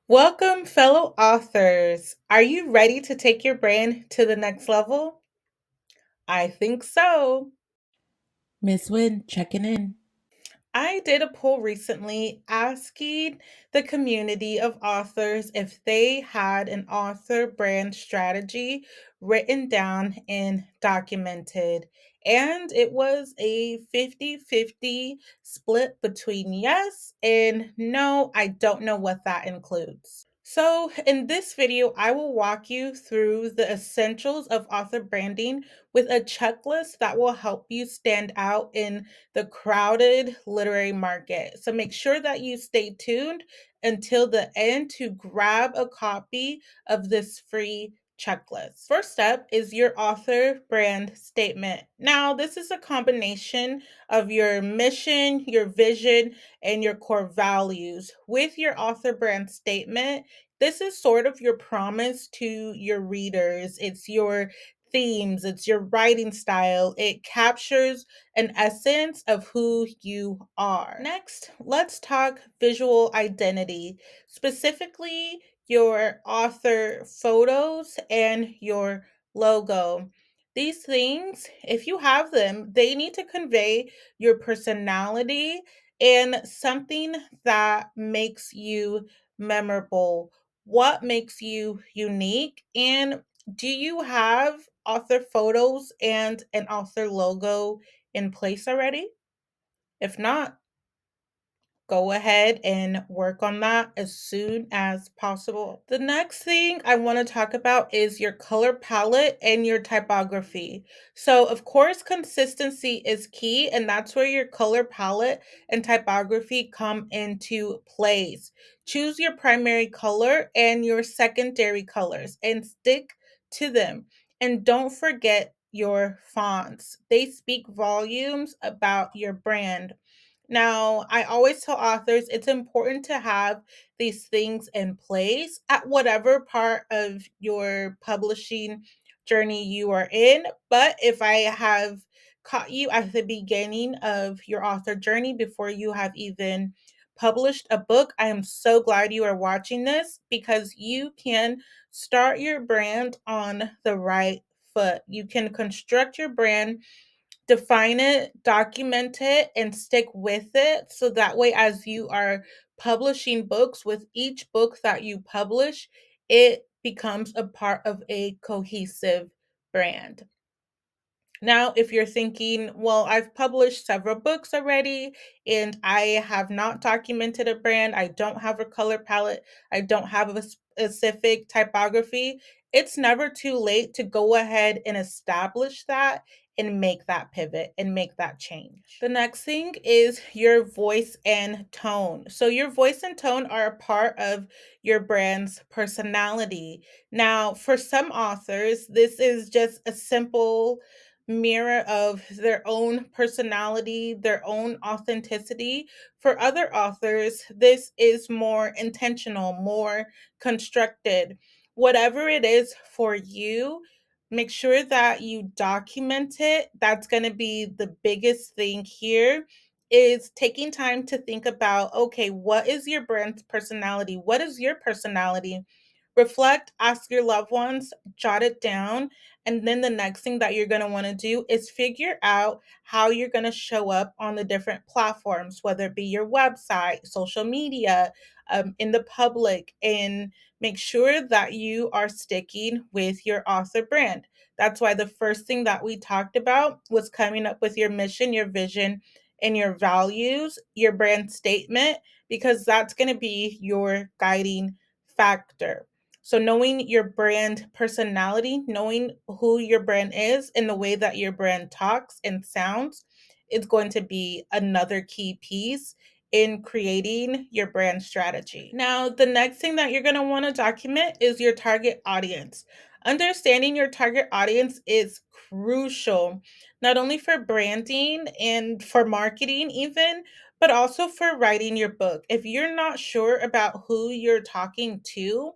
Welcome, fellow authors. Are you ready to take your brand to the next level? I think so. Miss Wynn checking in. I did a poll recently asking the community of authors if they had an author brand strategy written down and documented. And it was a 50-50 split between yes and no. I don't know what that includes. So, in this video, I will walk you through the essentials of author branding with a checklist that will help you stand out in the crowded literary market. So, make sure that you stay tuned until the end to grab a copy of this free checklist. First step is your author brand statement. Now, this is a combination of your mission, your vision, and your core values. With your author brand statement, this is sort of your promise to your readers. It's your themes, it's your writing style. It captures an essence of who you are. Next, let's talk visual identity, specifically your author photos and your logo. These things, if you have them, they need to convey your personality and something that makes you memorable. What makes you unique? And do you have author photos and an author logo in place already? If not, go ahead and work on that as soon as possible. The next thing I want to talk about is your color palette and your typography. So, of course, consistency is key, and that's where your color palette and typography come into place. Choose your primary color and your secondary colors and stick to them. And don't forget your fonts, they speak volumes about your brand. Now, I always tell authors it's important to have these things in place at whatever part of your publishing journey you are in. But if I have caught you at the beginning of your author journey before you have even published a book, I am so glad you are watching this because you can start your brand on the right foot. You can construct your brand, define it, document it, and stick with it. So that way, as you are publishing books, with each book that you publish, it becomes a part of a cohesive brand. Now, if you're thinking, well, I've published several books already and I have not documented a brand, I don't have a color palette, I don't have a specific typography, it's never too late to go ahead and establish that and make that pivot and make that change. The next thing is your voice and tone. So, your voice and tone are a part of your brand's personality. Now, for some authors, this is just a simple mirror of their own personality, their own authenticity. For other authors, this is more intentional, more constructed. Whatever it is for you, make sure that you document it. That's going to be the biggest thing here, is taking time to think about, okay, what is your brand's personality? What is your personality? Reflect, ask your loved ones, jot it down, and then the next thing that you're going to want to do is figure out how you're going to show up on the different platforms, whether it be your website, social media, in the public, and make sure that you are sticking with your author brand. That's why the first thing that we talked about was coming up with your mission, your vision, and your values, your brand statement, because that's going to be your guiding factor. So, knowing your brand personality, knowing who your brand is, and the way that your brand talks and sounds is going to be another key piece in creating your brand strategy. Now, the next thing that you're going to want to document is your target audience. Understanding your target audience is crucial, not only for branding and for marketing, even, but also for writing your book. If you're not sure about who you're talking to,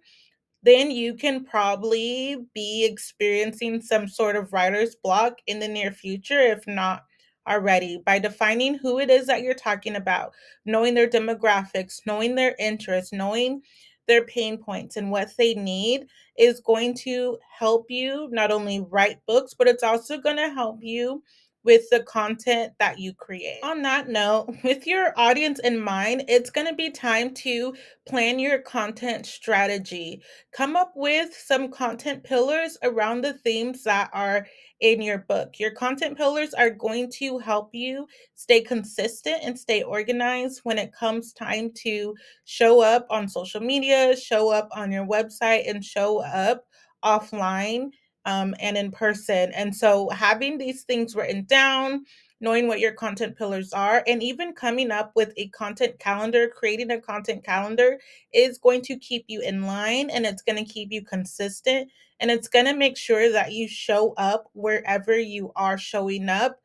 then you can probably be experiencing some sort of writer's block in the near future, if not already. By defining who it is that you're talking about, knowing their demographics, knowing their interests, knowing their pain points and what they need is going to help you not only write books, but it's also going to help you with the content that you create. On that note, with your audience in mind, it's going to be time to plan your content strategy. Come up with some content pillars around the themes that are in your book. Your content pillars are going to help you stay consistent and stay organized when it comes time to show up on social media, show up on your website, and show up offline and in person. And so, having these things written down, knowing what your content pillars are, and even coming up with a content calendar, creating a content calendar is going to keep you in line and it's going to keep you consistent and it's going to make sure that you show up wherever you are showing up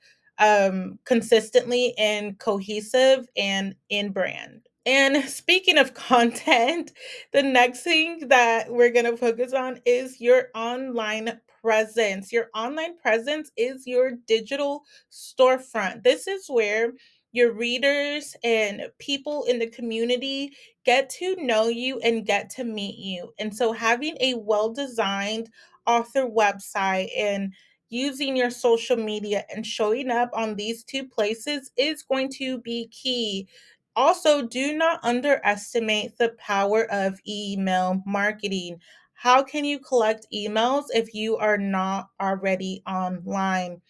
consistently and cohesive and in brand. And speaking of content, the next thing that we're going to focus on is your online presence. Your online presence is your digital storefront. This is where your readers and people in the community get to know you and get to meet you. And so, having a well designed author website and using your social media and showing up on these two places is going to be key. Also, do not underestimate the power of email marketing. How can you collect emails if you are not already online?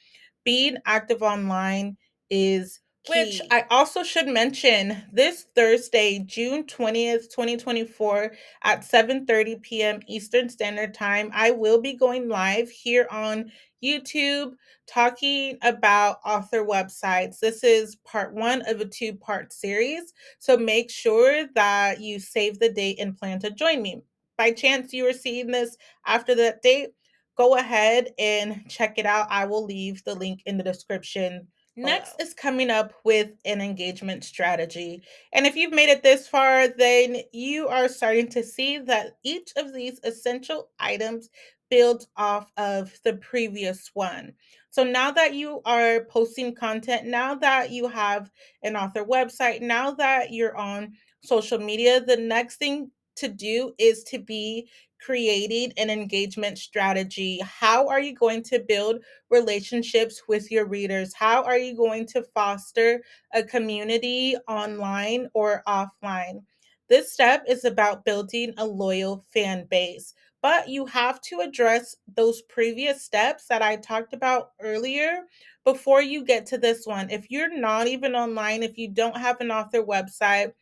Being active online is key. Which I also should mention this Thursday, June 20th, 2024 at 7:30 p.m. Eastern Standard Time, I will be going live here on YouTube talking about author websites. This is part 1 of a two-part series, so make sure that you save the date and plan to join me. By chance you are seeing this after that date, go ahead and check it out. I will leave the link in the description. Next is coming up with an engagement strategy. And if you've made it this far, then you are starting to see that each of these essential items builds off of the previous one. So now that you are posting content, now that you have an author website, now that you're on social media, the next thing to do is to be creating an engagement strategy. How are you going to build relationships with your readers? How are you going to foster a community online or offline? This step is about building a loyal fan base, but you have to address those previous steps that I talked about earlier before you get to this one. If you're not even online, if you don't have an author website,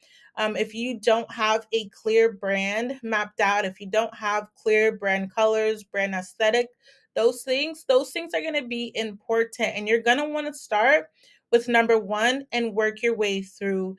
if you don't have a clear brand mapped out, if you don't have clear brand colors, brand aesthetic, those things are going to be important and you're going to want to start with number 1 and work your way through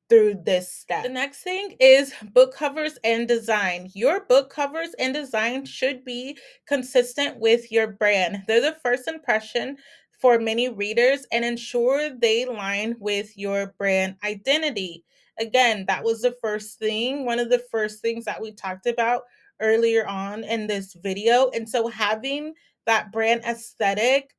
this step. The next thing is book covers and design. Your book covers and design should be consistent with your brand. They're the first impression for many readers and ensure they line with your brand identity. Again, that was the first thing, one of the first things that we talked about earlier on in this video. And so having that brand aesthetic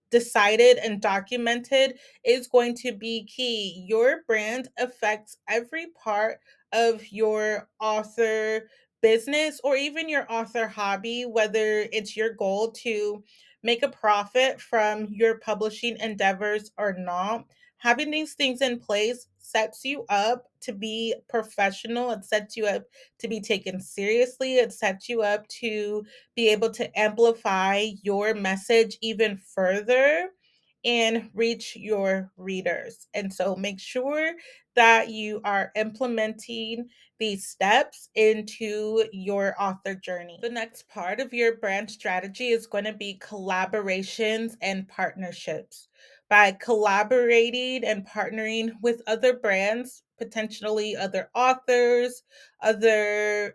decided and documented is going to be key. Your brand affects every part of your author business or even your author hobby, whether it's your goal to make a profit from your publishing endeavors or not. Having these things in place sets you up to be professional. It sets you up to be taken seriously. It sets you up to be able to amplify your message even further and reach your readers. And so make sure that you are implementing these steps into your author journey. The next part of your brand strategy is going to be collaborations and partnerships. By collaborating and partnering with other brands, potentially other authors, other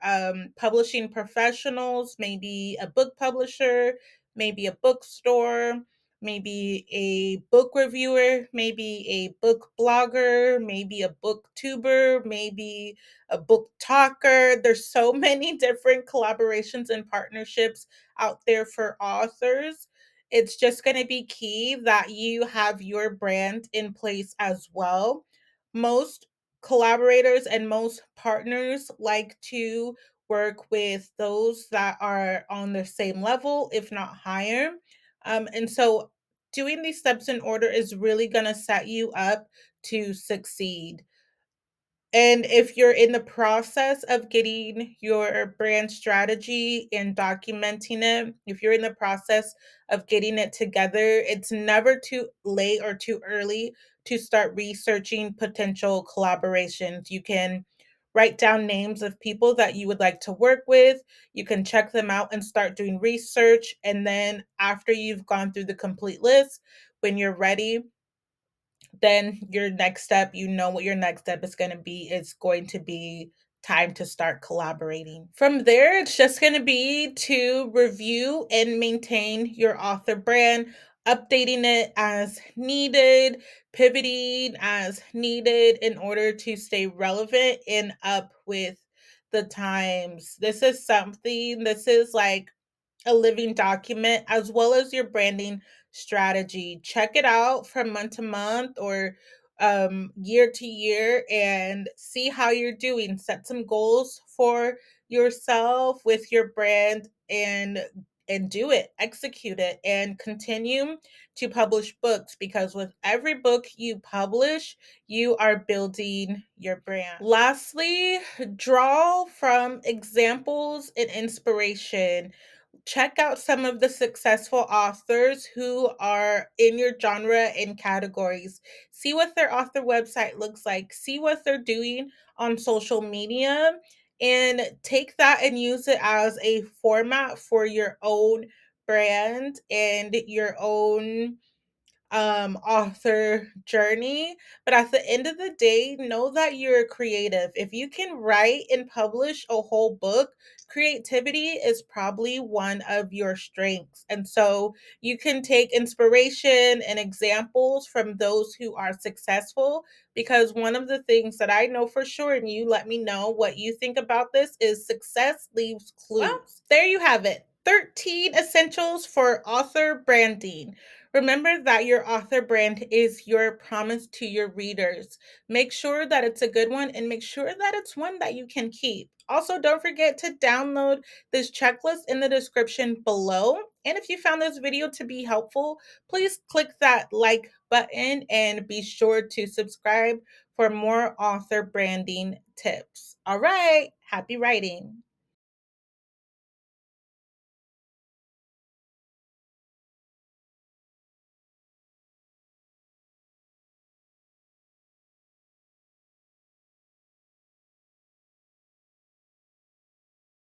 publishing professionals, maybe a book publisher, maybe a bookstore, maybe a book reviewer, maybe a book blogger, maybe a booktuber, maybe a book talker. There's so many different collaborations and partnerships out there for authors. It's just going to be key that you have your brand in place as well. Most collaborators and most partners like to work with those that are on the same level, if not higher. And so doing these steps in order is really going to set you up to succeed. And if you're in the process of getting your brand strategy and documenting it, if you're in the process of getting it together, it's never too late or too early to start researching potential collaborations. You can write down names of people that you would like to work with. You can check them out and start doing research. And then after you've gone through the complete list, when you're ready, then your next step, you know what your next step is going to be. It's going to be time to start collaborating. From there, it's just going to be to review and maintain your author brand, updating it as needed, pivoting as needed in order to stay relevant and up with the times. This is like a living document as well as your branding strategy. Check it out from month to month or year to year and see how you're doing. Set some goals for yourself with your brand and do it, execute it, and continue to publish books because with every book you publish, you are building your brand. Lastly, draw from examples and inspiration. Check out some of the successful authors who are in your genre and categories. See what their author website looks like. See what they're doing on social media and take that and use it as a format for your own brand and your own author journey. But at the end of the day, know that you're creative. If you can write and publish a whole book, creativity is probably one of your strengths. And so you can take inspiration and examples from those who are successful, because one of the things that I know for sure, and you let me know what you think about this, is success leaves clues. Well, there you have it. 13 essentials for author branding. Remember that your author brand is your promise to your readers. Make sure that it's a good one and make sure that it's one that you can keep. Also, don't forget to download this checklist in the description below. And if you found this video to be helpful, please click that like button and be sure to subscribe for more author branding tips. All right, happy writing.